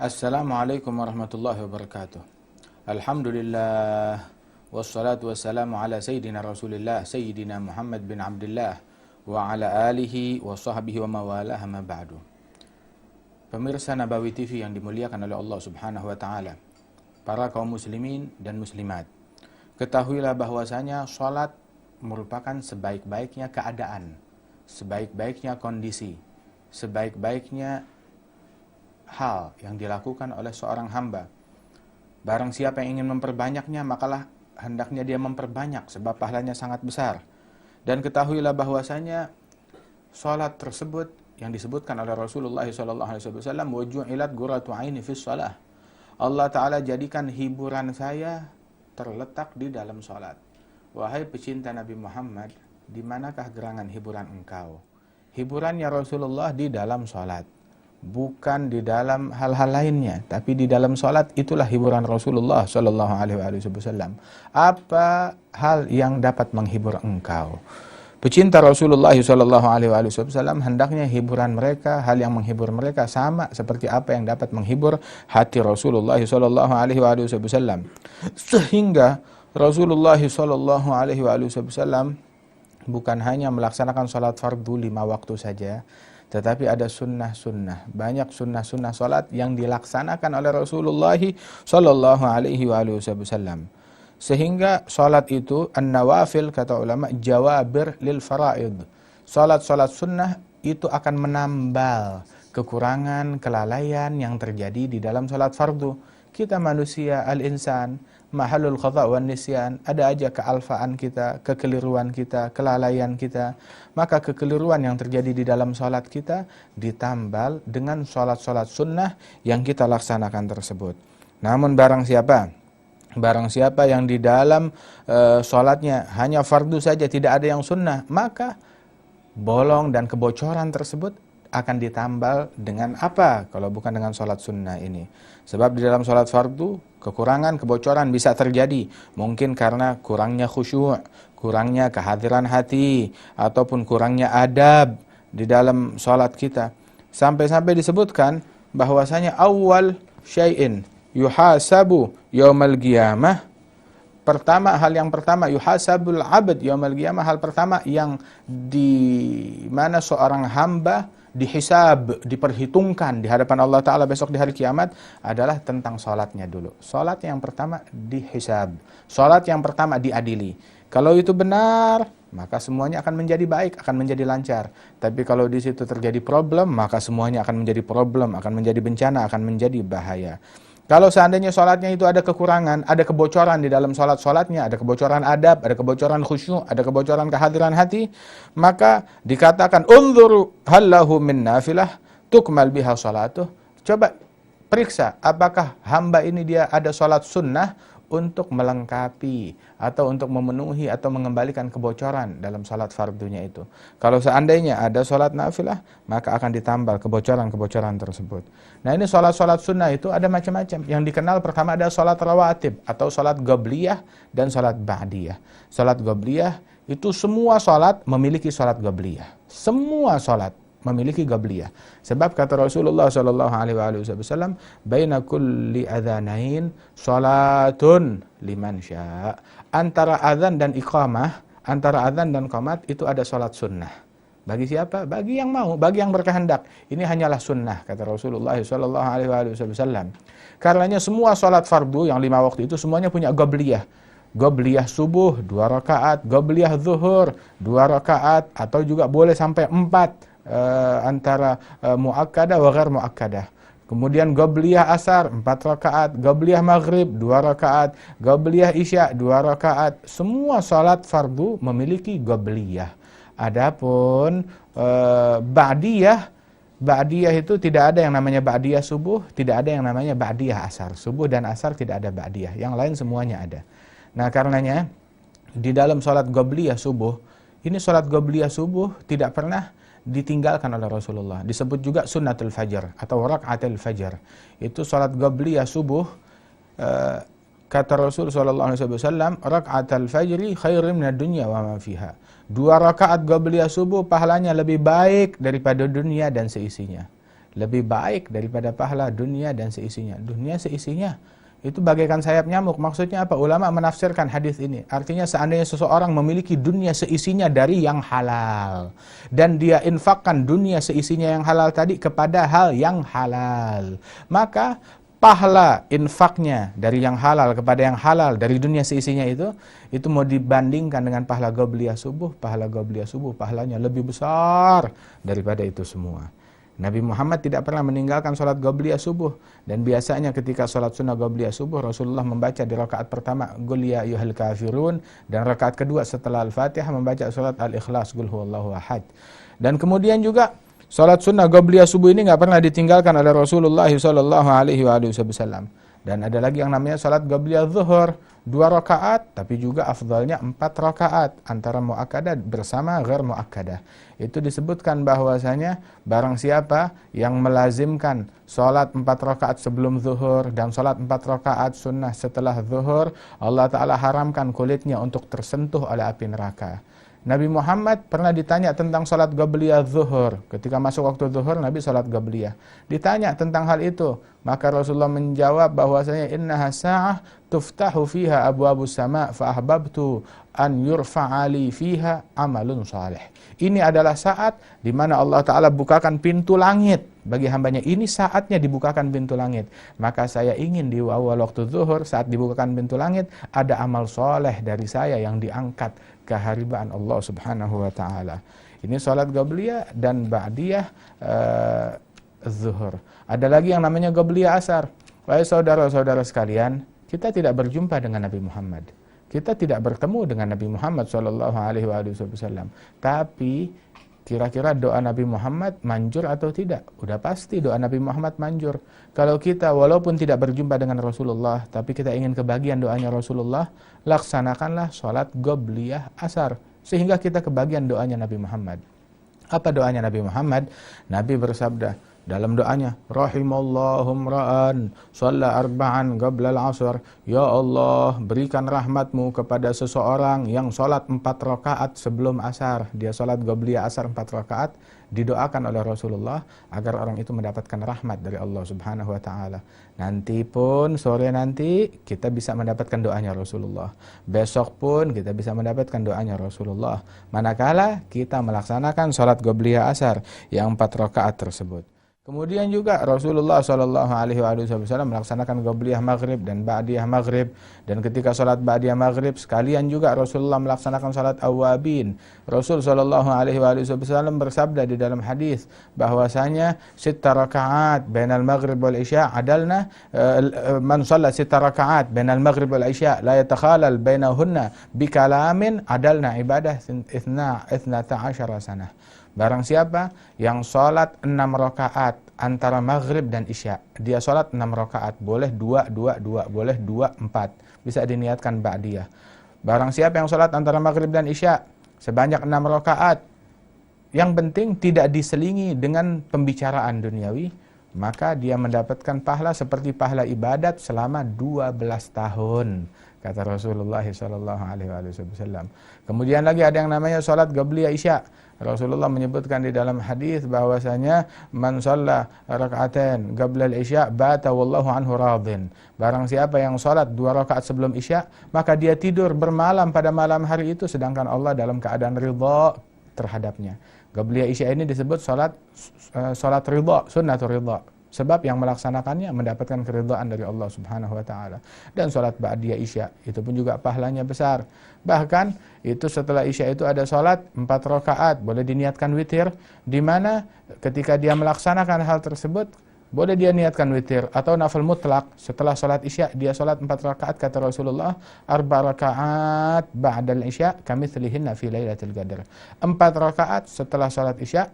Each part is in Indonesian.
Assalamualaikum warahmatullahi wabarakatuh. Alhamdulillah wassalatu wassalamu ala sayyidina Rasulillah sayyidina Muhammad bin Abdullah wa ala alihi wa sahbihi wa mawalah ma ba'du. Pemirsa Nabawi TV yang dimuliakan oleh Allah Subhanahu wa taala, para kaum muslimin dan muslimat, ketahuilah bahwasanya salat merupakan sebaik-baiknya keadaan, sebaik-baiknya kondisi, sebaik-baiknya hal yang dilakukan oleh seorang hamba. Barang siapa yang ingin memperbanyaknya, makalah hendaknya dia memperbanyak, sebab pahalanya sangat besar. Dan ketahuilah bahwasanya salat tersebut yang disebutkan oleh Rasulullah SAW, waju'ilat qurratu aini fis shalah. Allah Ta'ala jadikan hiburan saya terletak di dalam salat. Wahai pecinta Nabi Muhammad, di manakah gerangan hiburan engkau? Hiburannya Rasulullah di dalam salat, bukan di dalam hal-hal lainnya, tapi di dalam salat itulah hiburan Rasulullah sallallahu alaihi wasallam. Apa hal yang dapat menghibur engkau? Pecinta Rasulullah sallallahu alaihi wasallam hendaknya hiburan mereka, hal yang menghibur mereka sama seperti apa yang dapat menghibur hati Rasulullah sallallahu alaihi wasallam. Sehingga Rasulullah sallallahu alaihi wasallam bukan hanya melaksanakan salat fardu 5 waktu saja, tetapi ada sunnah-sunnah, banyak sunnah-sunnah salat yang dilaksanakan oleh Rasulullah sallallahu alaihi wasallam. Sehingga salat itu an-nawafil, kata ulama, jawabir lil faraid. Salat-salat sunnah itu akan menambal kekurangan, kelalaian yang terjadi di dalam salat fardu. Kita manusia, al-insan, mahalul khata' wan nisyan, ada aja kealfaan kita, kekeliruan kita, kelalaian kita. Maka kekeliruan yang terjadi di dalam salat kita ditambal dengan salat-salat sunnah yang kita laksanakan tersebut. Namun barang siapa yang di dalam salatnya hanya fardu saja, tidak ada yang sunnah, maka bolong dan kebocoran tersebut akan ditambal dengan apa kalau bukan dengan salat sunnah ini? Sebab di dalam salat fardu kekurangan, kebocoran bisa terjadi, mungkin karena kurangnya khusyuk, kurangnya kehadiran hati, ataupun kurangnya adab di dalam salat kita. Sampai-sampai disebutkan bahwasanya awal syai'in yuhasabu yaumal qiyamah, hal yang pertama yuhasabul abd yaumal qiyamah, hal pertama yang di mana seorang hamba dihisab, diperhitungkan di hadapan Allah Ta'ala besok di hari kiamat adalah tentang salatnya dulu. Salat yang pertama dihisab, salat yang pertama diadili. Kalau itu benar, maka semuanya akan menjadi baik, akan menjadi lancar. Tapi kalau di situ terjadi problem, maka semuanya akan menjadi problem, akan menjadi bencana, akan menjadi bahaya. Kalau seandainya salatnya itu ada kekurangan, ada kebocoran di dalam salatnya, ada kebocoran adab, ada kebocoran khusyuk, ada kebocoran kehadiran hati, maka dikatakan unzuru hallahu min nafilah tukmal biha salatuh. Coba periksa apakah hamba ini dia ada salat sunnah untuk melengkapi atau untuk memenuhi atau mengembalikan kebocoran dalam salat fardunya itu. Kalau seandainya ada salat nafilah, maka akan ditambal kebocoran-kebocoran tersebut. Nah, ini salat-salat sunnah itu ada macam-macam. Yang dikenal pertama ada salat rawatib atau salat qabliyah dan salat ba'diyah. Salat qabliyah itu semua salat memiliki salat qabliyah. Semua salat memiliki qabliyah. Sebab kata Rasulullah sallallahu alaihi wasallam, baina kulli adzanain salatun liman syaa. Antara azan dan iqamah, antara azan dan qamat itu ada salat sunnah. Bagi siapa? Bagi yang mau, bagi yang berkehendak. Ini hanyalah sunnah, kata Rasulullah sallallahu alaihi wasallam. Karenanya semua salat fardu yang 5 waktu itu semuanya punya qabliyah. Qabliyah subuh 2 rakaat, qabliyah zuhur 2 rakaat, atau juga boleh sampai 4 antara muakkadah wa ghair muakkadah. Kemudian qabliyah asar 4 rakaat, qabliyah maghrib 2 rakaat, qabliyah isya 2 rakaat. Semua salat fardu memiliki qabliyah. Adapun ba'diyah itu tidak ada yang namanya ba'diyah subuh, tidak ada yang namanya ba'diyah asar. Subuh dan asar tidak ada ba'diyah, yang lain semuanya ada. Nah, karenanya di dalam salat qabliyah subuh, ini salat qabliyah subuh tidak pernah ditinggalkan oleh Rasulullah. Disebut juga sunnatul fajar atau rakaatul fajar. Itu salat qabliyah subuh, kata Rasul sallallahu alaihi wasallam, rakaatul fajri khairun minad dunya wa ma fiha. 2 rakaat qabliyah subuh pahalanya lebih baik daripada dunia dan seisinya. lebih baik daripada pahala dunia dan seisinya. Dunia seisinya itu bagaikan sayap nyamuk. Maksudnya apa? Ulama menafsirkan hadis ini. Artinya seandainya seseorang memiliki dunia seisinya dari yang halal, dan dia infakkan dunia seisinya yang halal tadi kepada hal yang halal, maka pahala infaknya dari yang halal kepada yang halal dari dunia seisinya itu mau dibandingkan dengan pahala qobliyah subuh, pahala qobliyah subuh pahalanya lebih besar daripada itu semua. Nabi Muhammad tidak pernah meninggalkan sholat qobliyah subuh, dan biasanya ketika sholat sunnah qobliyah subuh Rasulullah membaca di rakaat pertama Qul ya ayyuhal kafirun, dan rakaat kedua setelah Al-Fatihah membaca sholat Al-Ikhlas Qul huwallahu ahad. Dan kemudian juga sholat sunnah qobliyah subuh ini nggak pernah ditinggalkan oleh Rasulullah sallallahu alaihi wasallam. Dan ada lagi yang namanya sholat qobliyah zuhur, 2 rakaat, tapi juga afdalnya 4 rakaat antara muakkadah bersama ghair muakkadah. Itu disebutkan bahwasanya barang siapa yang melazimkan sholat 4 rakaat sebelum zuhur dan sholat 4 rakaat sunnah setelah zuhur, Allah Ta'ala haramkan kulitnya untuk tersentuh oleh api neraka. Nabi Muhammad pernah ditanya tentang salat qabliyah zuhur. Ketika masuk waktu zuhur, Nabi salat qabliyah. Ditanya tentang hal itu, maka Rasulullah menjawab bahwasanya innaha sa'ah tuftahu fiha abwabus sama' fa ahbabtu an yurfa'ali fiha amalun salih. Ini adalah saat di mana Allah Ta'ala bukakan pintu langit bagi hambanya. Ini saatnya dibukakan pintu langit. Maka saya ingin di awal waktu zuhur, saat dibukakan pintu langit, ada amal soleh dari saya yang diangkat keharibaan Allah Subhanahu wa Ta'ala. Ini salat qabliyah dan ba'diyah zuhur. Ada lagi yang namanya qabliyah asar. Wahai saudara-saudara sekalian, kita tidak berjumpa dengan Nabi Muhammad. Kita tidak bertemu dengan Nabi Muhammad sallallahu alaihi wasallam. Tapi kira-kira doa Nabi Muhammad manjur atau tidak? Udah pasti doa Nabi Muhammad manjur. Kalau kita walaupun tidak berjumpa dengan Rasulullah, tapi kita ingin kebagian doanya Rasulullah, laksanakanlah sholat qabliyah asar, sehingga kita kebagian doanya Nabi Muhammad. Apa doanya Nabi Muhammad? Nabi bersabda dalam doanya, rahimallahum ra'an shalla arba'an qabla al-asr. Ya Allah, berikan rahmatmu kepada seseorang yang sholat 4 rakaat sebelum asar. Dia sholat qabliyah asar 4 rakaat, didoakan oleh Rasulullah agar orang itu mendapatkan rahmat dari Allah Subhanahu wa Ta'ala. Nanti pun, sore nanti kita bisa mendapatkan doanya Rasulullah. Besok pun kita bisa mendapatkan doanya Rasulullah, manakala kita melaksanakan sholat qabliyah asar yang 4 rakaat tersebut. Kemudian juga Rasulullah sallallahu alaihi wasallam melaksanakan qabliyah maghrib dan ba'diyah maghrib, dan ketika salat ba'diyah maghrib sekalian juga Rasulullah melaksanakan salat awabin. Rasul sallallahu alaihi wasallam bersabda di dalam hadis bahwasanya 6 rakaat bainal maghrib wal isya adalna man shalla 6 rakaat bainal maghrib wal isya la yatakhalal bainahunna bikalamin adalna ibadah 12 sanah. Barang siapa yang sholat 6 rakaat antara maghrib dan isya, dia sholat 6 rakaat, boleh 2, boleh 2, 4, bisa diniatkan ba'diyah. Barang siapa yang sholat antara maghrib dan isya sebanyak 6 rakaat, yang penting tidak diselingi dengan pembicaraan duniawi, maka dia mendapatkan pahala seperti pahala ibadat selama 12 tahun, kata Rasulullah SAW. Kemudian lagi ada yang namanya sholat qabliyah isya. Rasulullah menyebutkan di dalam hadis bahwasanya man shalla rak'atain qabla al-isya bata wallahu anhu radin. Barang siapa yang salat 2 rakaat sebelum isya, maka dia tidur bermalam pada malam hari itu sedangkan Allah dalam keadaan ridha terhadapnya. Qabliyah isya ini disebut salat ridha, sunnatul ridha. Sebab yang melaksanakannya mendapatkan keridhaan dari Allah Subhanahu wa Ta'ala. Dan sholat ba'diyah isya itu pun juga pahalanya besar. Bahkan itu setelah isya itu ada sholat 4 rakaat, boleh diniatkan witir, di mana ketika dia melaksanakan hal tersebut boleh dia niatkan witir atau nafil mutlak. Setelah sholat isya dia sholat 4 rakaat, kata Rasulullah 4 rakaat ba'dal isya kamitslihinna fi lailatul qadar. 4 rakaat setelah sholat isya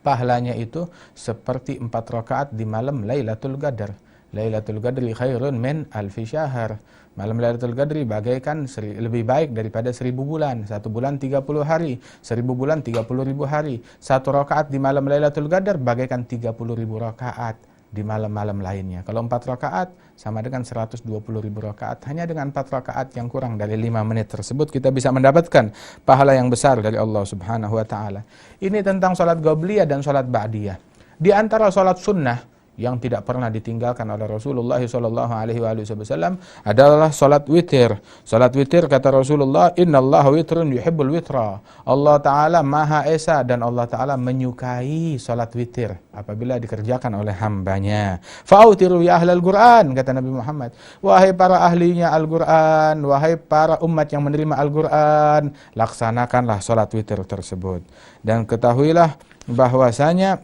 pahalanya itu seperti 4 rakaat di malam Lailatul Qadar. Lailatul Qadri khairun min alfi syahr. Malam Lailatul Qadri bagaikan lebih baik daripada 1000 bulan. 1 bulan 30 hari, 1000 bulan 30.000 hari. 1 rakaat di malam Lailatul Qadar bagaikan 30.000 rakaat di malam-malam lainnya. Kalau 4 rakaat sama dengan 120.000 rakaat. Hanya dengan 4 rakaat yang kurang dari 5 menit tersebut kita bisa mendapatkan pahala yang besar dari Allah Subhanahu wa Ta'ala. Ini tentang salat qabliyah dan salat ba'diyah. Di antara sholat sunnah yang tidak pernah ditinggalkan oleh Rasulullah SAW adalah salat witir. Salat witir kata Rasulullah, "Innallaha witrun yuhibbul witra." Allah Ta'ala Maha Esa dan Allah Ta'ala menyukai salat witir apabila dikerjakan oleh hambanya. "Fa'autiru ya ahlal Qur'an," kata Nabi Muhammad. Wahai para ahlinya Al-Qur'an, wahai para umat yang menerima Al-Qur'an, laksanakanlah salat witir tersebut. Dan ketahuilah bahwasanya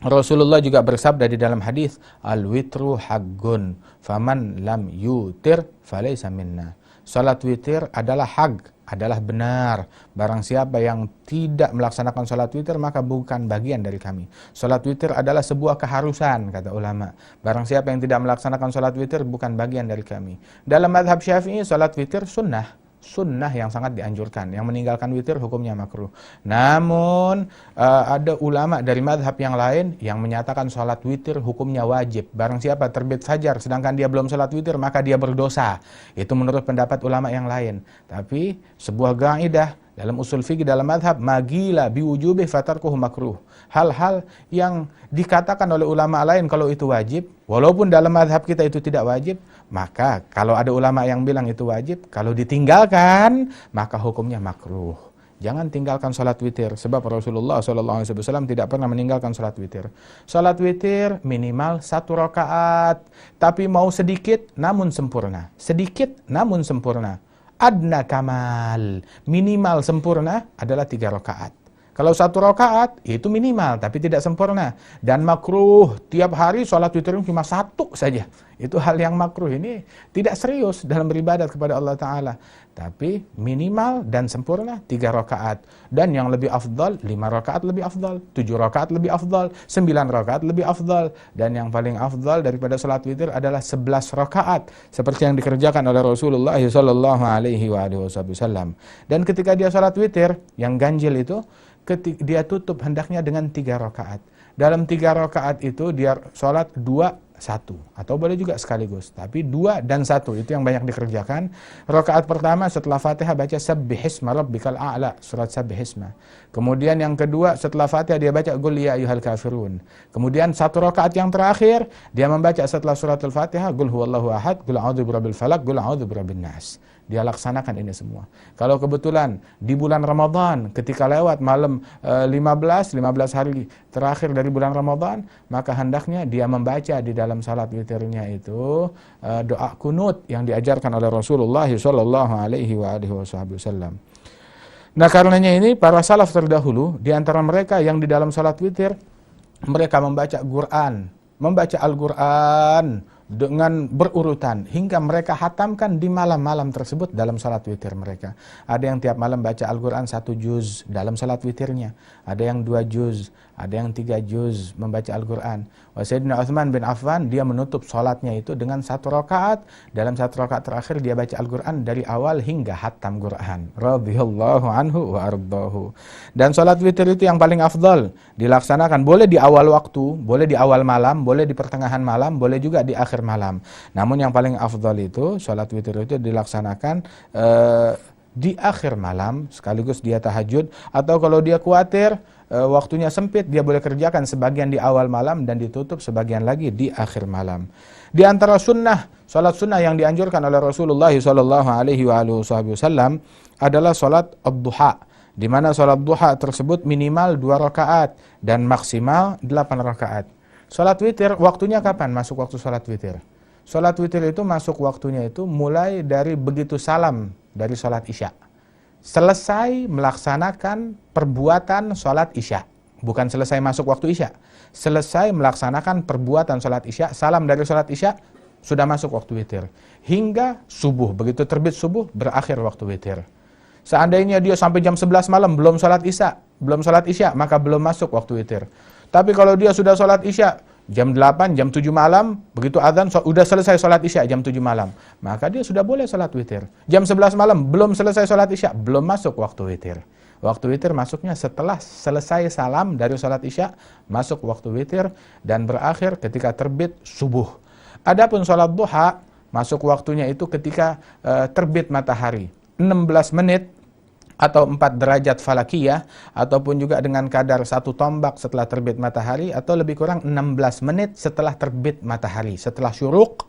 Rasulullah juga bersabda di dalam hadis, "Al-witru haqqun, faman lam yutir falaysa minna." Salat witir adalah hak, adalah benar. Barang siapa yang tidak melaksanakan salat witir maka bukan bagian dari kami. Salat witir adalah sebuah keharusan kata ulama. Barang siapa yang tidak melaksanakan salat witir bukan bagian dari kami. Dalam mazhab Syafi'i salat witir sunnah yang sangat dianjurkan. Yang meninggalkan witir hukumnya makruh. Namun ada ulama dari madhab yang lain yang menyatakan sholat witir hukumnya wajib. Barang siapa terbit fajar sedangkan dia belum sholat witir maka dia berdosa. Itu menurut pendapat ulama yang lain. Tapi sebuah kaidah dalam usul fikih dalam madhab, magila biwujubih fatarkuhu makruh. Hal-hal yang dikatakan oleh ulama lain kalau itu wajib, walaupun dalam madhab kita itu tidak wajib, maka kalau ada ulama yang bilang itu wajib, kalau ditinggalkan maka hukumnya makruh. Jangan tinggalkan salat witir, sebab Rasulullah SAW tidak pernah meninggalkan salat witir. Salat witir minimal 1 rakaat, tapi mau sedikit namun sempurna. Sedikit namun sempurna. Adna kamal, minimal sempurna adalah 3 rakaat. Kalau 1 rakaat itu minimal tapi tidak sempurna. Dan makruh tiap hari sholat witir cuma 1 saja. Itu hal yang makruh. Ini tidak serius dalam beribadat kepada Allah Ta'ala. Tapi minimal dan sempurna 3 rakaat. Dan yang lebih afdal 5 rakaat lebih afdal, 7 rakaat lebih afdal, 9 rakaat lebih afdal. Dan yang paling afdal daripada sholat witir adalah 11 rakaat. Seperti yang dikerjakan oleh Rasulullah SAW. Dan ketika dia sholat witir, yang ganjil itu, dia tutup hendaknya dengan 3 rakaat. Dalam 3 rakaat itu dia sholat 2, 1 atau boleh juga sekaligus, tapi 2 dan 1 itu yang banyak dikerjakan. Rakaat pertama setelah Fatihah baca Sabbihisma Rabbikal A'la, surat Sabbihisma. Kemudian yang kedua setelah Fatihah dia baca Qul ya ayyuhal kafirun. Kemudian 1 rakaat yang terakhir dia membaca setelah surat Al-Fatihah Qul huwallahu ahad, Qul a'udzu birabbil falaq, Qul a'udzu birabbin nas. Dia laksanakan ini semua. Kalau kebetulan di bulan Ramadan ketika lewat malam 15 hari terakhir dari bulan Ramadan, maka hendaknya dia membaca di dalam salat witirnya itu doa kunut yang diajarkan oleh Rasulullah SAW. Nah, karenanya ini para salaf terdahulu di antara mereka yang di dalam salat witir mereka membaca Al-Qur'an dengan berurutan hingga mereka hatamkan di malam-malam tersebut dalam salat witir mereka. Ada yang tiap malam baca Al-Qur'an 1 juz dalam salat witirnya, ada yang 2 juz, ada yang 3 juz membaca Al-Qur'an. Sayyidina Utsman bin Affan dia menutup salatnya itu dengan 1 rakaat. Dalam 1 rakaat terakhir dia baca Al-Qur'an dari awal hingga hatam Qur'an. Radhiyallahu anhu wa ardahu. Dan salat witir itu yang paling afdal dilaksanakan boleh di awal waktu, boleh di awal malam, boleh di pertengahan malam, boleh juga di akhir malam. Namun yang paling afdal itu salat witir itu dilaksanakan di akhir malam sekaligus dia tahajud, atau kalau dia khawatir waktunya sempit dia boleh kerjakan sebagian di awal malam dan ditutup sebagian lagi di akhir malam. Di antara sunnah, salat sunnah yang dianjurkan oleh Rasulullah SAW adalah salat ad-duha, di mana salat duha tersebut minimal 2 rakaat dan maksimal 8 rakaat. Salat witir waktunya kapan masuk waktu salat witir? Salat witir itu masuk waktunya itu mulai dari begitu salam dari salat isya. Selesai melaksanakan perbuatan salat isya. Bukan selesai masuk waktu isya. Selesai melaksanakan perbuatan salat isya, salam dari salat isya, sudah masuk waktu witir. Hingga subuh, begitu terbit subuh, berakhir waktu witir. Seandainya dia sampai jam 11 malam belum salat isya, maka belum masuk waktu witir. Tapi kalau dia sudah salat isya jam 8, jam 7 malam, begitu azan sudah selesai salat isya jam 7 malam, maka dia sudah boleh salat witir. Jam 11 malam belum selesai salat isya, belum masuk waktu witir. Waktu witir masuknya setelah selesai salam dari salat isya, masuk waktu witir dan berakhir ketika terbit subuh. Adapun salat duha masuk waktunya itu ketika terbit matahari. 16 menit atau 4 derajat falakiyah, ataupun juga dengan kadar 1 tombak setelah terbit matahari, atau lebih kurang 16 menit setelah terbit matahari. Setelah syuruk,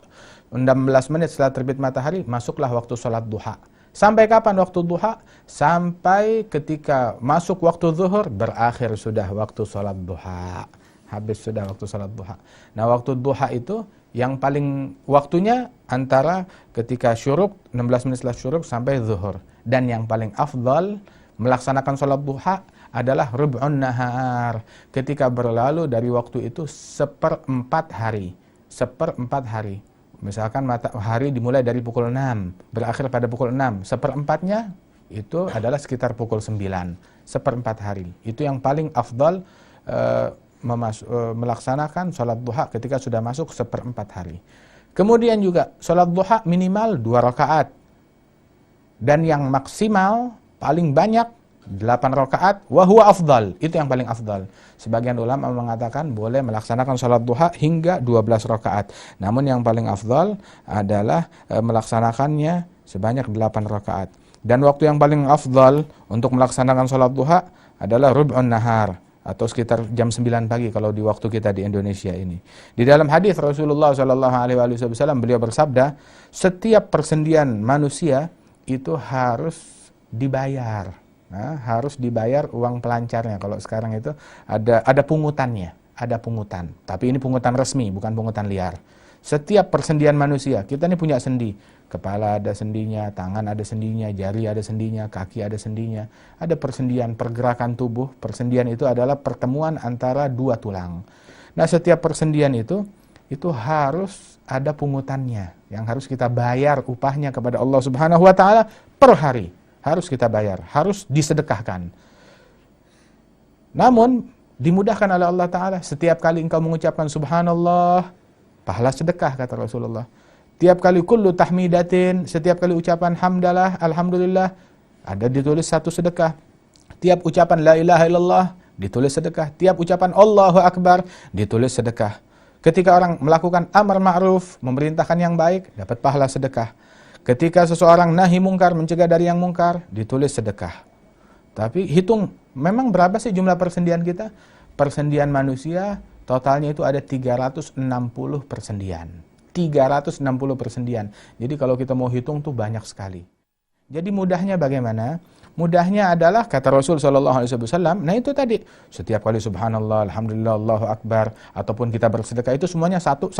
16 menit setelah terbit matahari, masuklah waktu sholat duha. Sampai kapan waktu duha? Sampai ketika masuk waktu zuhur, berakhir sudah waktu sholat duha. Habis sudah waktu sholat duha. Nah, waktu duha itu yang paling waktunya antara ketika syuruk, 16 menit setelah syuruk sampai zuhur. Dan yang paling afdal melaksanakan sholat duha adalah rub'un nahar. Ketika berlalu dari waktu itu seperempat hari. Seperempat hari. Misalkan matahari dimulai dari pukul 6, berakhir pada pukul 6. Seperempatnya itu adalah sekitar pukul 9. Seperempat hari. Itu yang paling afdal melaksanakan sholat duha ketika sudah masuk seperempat hari. Kemudian juga sholat duha minimal 2 rakaat. Dan yang maksimal paling banyak 8 rakaat, wa huwa afdal. Itu yang paling afdal. Sebagian ulama mengatakan boleh melaksanakan sholat duha hingga 12 rakaat. Namun yang paling afdal adalah melaksanakannya sebanyak 8 rakaat. Dan waktu yang paling afdal untuk melaksanakan sholat duha adalah rub'un nahar, atau sekitar jam 9 pagi kalau di waktu kita di Indonesia ini. Di dalam hadis Rasulullah SAW beliau bersabda, setiap persendian manusia itu harus dibayar. Nah, harus dibayar uang pelancarnya. Kalau sekarang itu ada pungutannya, ada pungutan. Tapi ini pungutan resmi, bukan pungutan liar. Setiap persendian manusia, kita ini punya sendi. Kepala ada sendinya, tangan ada sendinya, jari ada sendinya, kaki ada sendinya. Ada persendian pergerakan tubuh. Persendian itu adalah pertemuan antara 2 tulang. Nah, setiap persendian itu harus ada pungutannya yang harus kita bayar upahnya kepada Allah Subhanahu wa taala per hari. Harus kita bayar, harus disedekahkan. Namun dimudahkan oleh Allah taala, setiap kali engkau mengucapkan subhanallah, pahala sedekah kata Rasulullah. Tiap kali kullu tahmidatin, setiap kali ucapan hamdalah, alhamdulillah, ada ditulis 1 sedekah. Tiap ucapan la ilaha illallah ditulis sedekah. Tiap ucapan Allahu akbar ditulis sedekah. Ketika orang melakukan amar ma'ruf, memerintahkan yang baik, dapat pahala sedekah. Ketika seseorang nahi mungkar, mencegah dari yang mungkar, ditulis sedekah. Tapi hitung, memang berapa sih jumlah persendian kita? Persendian manusia, totalnya itu ada 360 persendian. 360 persendian. Jadi kalau kita mau hitung tuh banyak sekali. Jadi mudahnya bagaimana? Mudahnya adalah kata Rasul SAW, nah itu tadi, setiap kali subhanallah, alhamdulillah, Allahu akbar, ataupun kita bersedekah itu semuanya satu.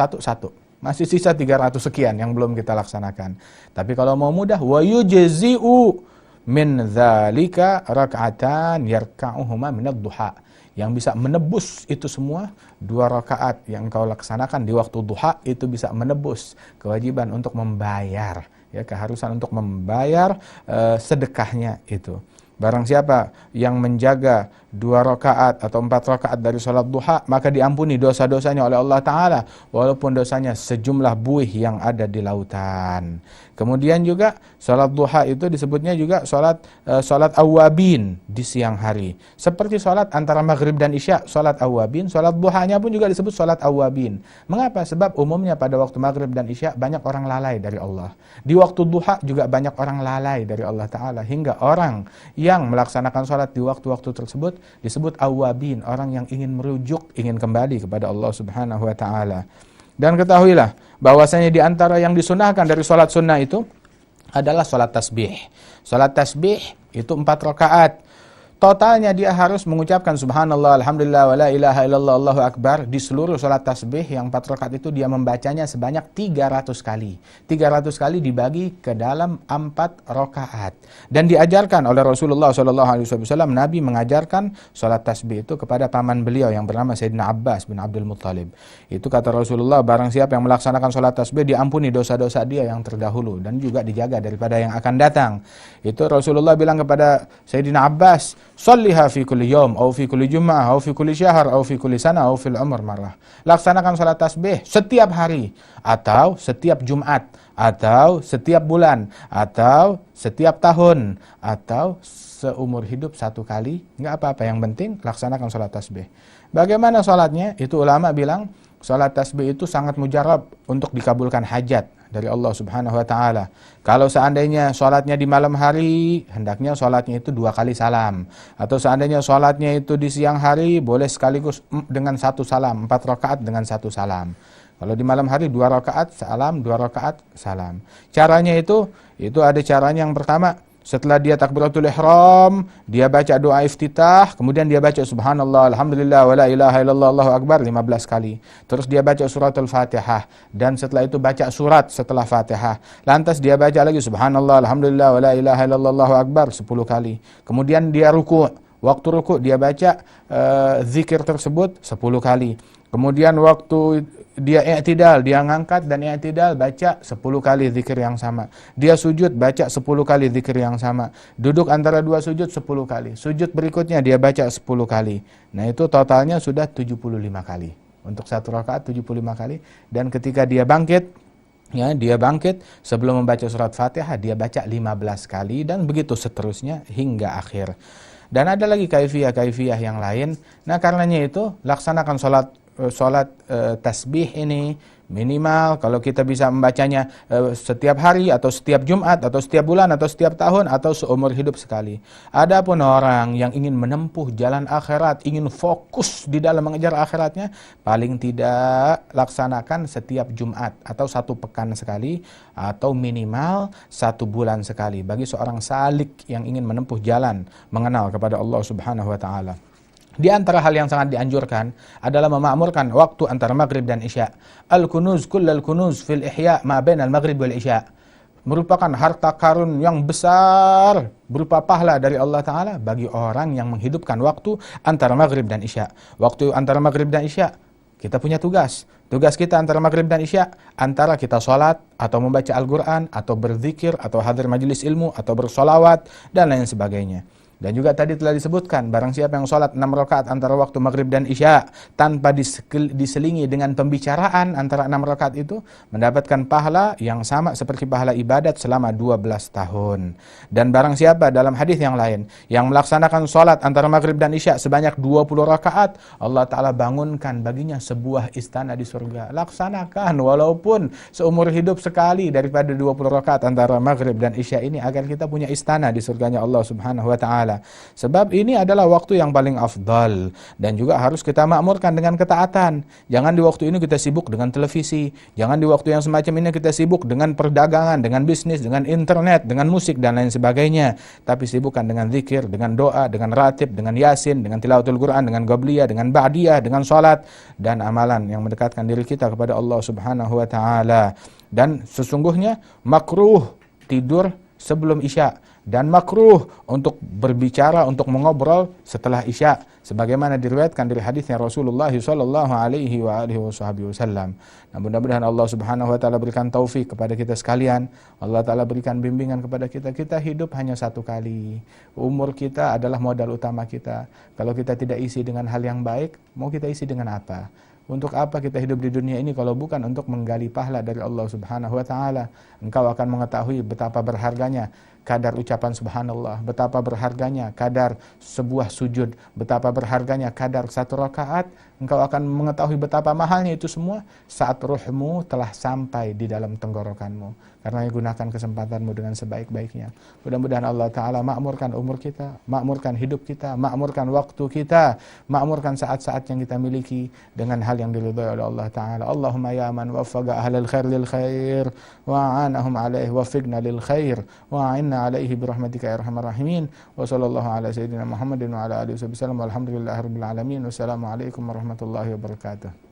Masih sisa 300 sekian yang belum kita laksanakan. Tapi kalau mau mudah, wa yujzi'u min dzalika rak'atan yarka'uhuma minad duha. Yang bisa menebus itu semua 2 rakaat yang kau laksanakan di waktu duha itu bisa menebus kewajiban untuk membayar, ya, keharusan untuk membayar sedekahnya itu. Barang siapa yang menjaga 2 rakaat atau 4 rakaat dari sholat duha, maka diampuni dosa-dosanya oleh Allah Ta'ala, walaupun dosanya sejumlah buih yang ada di lautan. Kemudian juga sholat duha itu disebutnya juga sholat awwabin di siang hari. Seperti sholat antara maghrib dan isya, sholat awwabin, sholat duhanya pun juga disebut sholat awwabin. Mengapa? Sebab umumnya pada waktu maghrib dan isya banyak orang lalai dari Allah. Di waktu duha juga banyak orang lalai dari Allah Ta'ala. Hingga orang yang melaksanakan sholat di waktu-waktu tersebut disebut awwabin, orang yang ingin merujuk, ingin kembali kepada Allah Subhanahu wa Ta'ala. Dan ketahuilah bahwasanya di antara yang disunahkan dari sholat sunnah itu adalah sholat tasbih. Sholat tasbih itu 4 rakaat. Totalnya dia harus mengucapkan subhanallah, alhamdulillah, wa la ilaha illallah, Allahu akbar. Di seluruh sholat tasbih yang 4 rakaat itu dia membacanya sebanyak 300 kali. 300 kali dibagi ke dalam 4 rakaat. Dan diajarkan oleh Rasulullah SAW, Nabi mengajarkan sholat tasbih itu kepada paman beliau yang bernama Sayyidina Abbas bin Abdul Muttalib. Itu kata Rasulullah, barang siapa yang melaksanakan sholat tasbih, diampuni dosa-dosa dia yang terdahulu dan juga dijaga daripada yang akan datang. Itu Rasulullah bilang kepada Sayyidina Abbas, "Shalliha fi kulli yawm, aw fi kulli jum'ah, aw fi kulli syahr, aw fi kulli sana, aw fil umr marrah." Laksanakan salat tasbih setiap hari, atau setiap Jumat, atau setiap bulan, atau setiap tahun, atau seumur hidup 1 kali. Enggak apa-apa, yang penting laksanakan salat tasbih. Bagaimana salatnya? Itu ulama bilang salat tasbih itu sangat mujarab untuk dikabulkan hajat. dari Allah Subhanahu wa taala. Kalau seandainya sholatnya di malam hari, hendaknya sholatnya itu 2 kali salam. Atau seandainya sholatnya itu di siang hari, boleh sekaligus dengan 1 salam, 4 rakaat dengan 1 salam. Kalau di malam hari 2 rakaat salam, 2 rakaat salam. Caranya itu ada caranya. Yang pertama, setelah dia takbiratul ihram, dia baca doa iftitah, kemudian dia baca subhanallah, alhamdulillah, wa la ilaha illallah, Allahu akbar 15 kali. Terus dia baca suratul Fatihah, dan setelah itu baca surat setelah Fatihah. Lantas dia baca lagi subhanallah, alhamdulillah, wa la ilaha illallah, Allahu akbar 10 kali. Kemudian dia ruku'. Waktu ruku' dia baca zikir tersebut 10 kali. Kemudian waktu dia i'tidal, dia ngangkat dan i'tidal, baca 10 kali zikir yang sama. Dia sujud, baca 10 kali zikir yang sama. Duduk antara 2 sujud 10 kali. Sujud berikutnya dia baca 10 kali. Nah, itu totalnya sudah 75 kali. Untuk 1 rakaat 75 kali. Dan ketika dia bangkit, sebelum membaca surat Fatihah, dia baca 15 kali, dan begitu seterusnya hingga akhir. Dan ada lagi kaifiyah yang lain. Nah, karenanya itu laksanakan sholat tasbih ini minimal, kalau kita bisa membacanya setiap hari atau setiap Jumat atau setiap bulan atau setiap tahun atau seumur hidup sekali. Adapun orang yang ingin menempuh jalan akhirat, ingin fokus di dalam mengejar akhiratnya, paling tidak laksanakan setiap Jumat atau 1 pekan sekali atau minimal 1 bulan sekali bagi seorang salik yang ingin menempuh jalan mengenal kepada Allah Subhanahu wa taala. Di antara hal yang sangat dianjurkan adalah memakmurkan waktu antara maghrib dan isya. Al-kunuz kullal kunuz fil ihya ma bainal maghrib wal isya. Merupakan harta karun yang besar berupa pahala dari Allah Ta'ala bagi orang yang menghidupkan waktu antara maghrib dan isya. Waktu antara maghrib dan isya, kita punya tugas. Tugas kita antara maghrib dan isya, antara kita sholat atau membaca Al-Quran atau berzikir atau hadir majelis ilmu atau bersolawat dan lain sebagainya. Dan juga tadi telah disebutkan, barang siapa yang sholat 6 rakaat antara waktu maghrib dan isya tanpa diselingi dengan pembicaraan antara 6 rakaat itu, mendapatkan pahala yang sama seperti pahala ibadat selama 12 tahun. Dan barang siapa dalam hadis yang lain yang melaksanakan sholat antara maghrib dan isya sebanyak 20 rakaat, Allah Ta'ala bangunkan baginya sebuah istana di surga. Laksanakan walaupun seumur hidup sekali daripada 20 rakaat antara maghrib dan isya ini, agar kita punya istana di surganya Allah Subhanahu wa Ta'ala. Sebab ini adalah waktu yang paling afdal, dan juga harus kita makmurkan dengan ketaatan. Jangan di waktu ini kita sibuk dengan televisi, jangan di waktu yang semacam ini kita sibuk dengan perdagangan, dengan bisnis, dengan internet, dengan musik dan lain sebagainya. Tapi sibukkan dengan zikir, dengan doa, dengan ratib, dengan yasin, dengan tilawatul Quran, dengan qabliyah, dengan ba'diyah, dengan salat dan amalan yang mendekatkan diri kita kepada Allah Subhanahu wa taala. Dan sesungguhnya makruh tidur sebelum isya, dan makruh untuk berbicara, untuk mengobrol setelah isya, sebagaimana diriwayatkan dari hadisnya Rasulullah sallallahu alaihi wasallam. Nah, mudah-mudahan Allah Subhanahu wa taala berikan taufik kepada kita sekalian. Allah Taala berikan bimbingan kepada kita. Kita hidup hanya 1 kali. Umur kita adalah modal utama kita. Kalau kita tidak isi dengan hal yang baik, mau kita isi dengan apa? Untuk apa kita hidup di dunia ini kalau bukan untuk menggali pahala dari Allah Subhanahu wa taala? Engkau akan mengetahui betapa berharganya kadar ucapan subhanallah, betapa berharganya kadar sebuah sujud, betapa berharganya kadar 1 rakaat. Engkau akan mengetahui betapa mahalnya itu semua saat ruhmu telah sampai di dalam tenggorokanmu. Karena gunakan kesempatanmu dengan sebaik-baiknya. Mudah-mudahan Allah Ta'ala makmurkan umur kita, makmurkan hidup kita, makmurkan waktu kita, makmurkan saat-saat yang kita miliki dengan hal yang diridhai oleh Allah Ta'ala. Allahumma ya man waffaqa ahlal khair lil khair wa'anahum alaih wafiqna lil khair wa'inna alaihi birahmatika ya arhamar rahimin. Wa sallallahu ala sayyidina Muhammadin wa ala alihi wasallam. Walhamdulillahi rabbil alamin. Wassalamualaikum warahmatullahi wabarakatuh.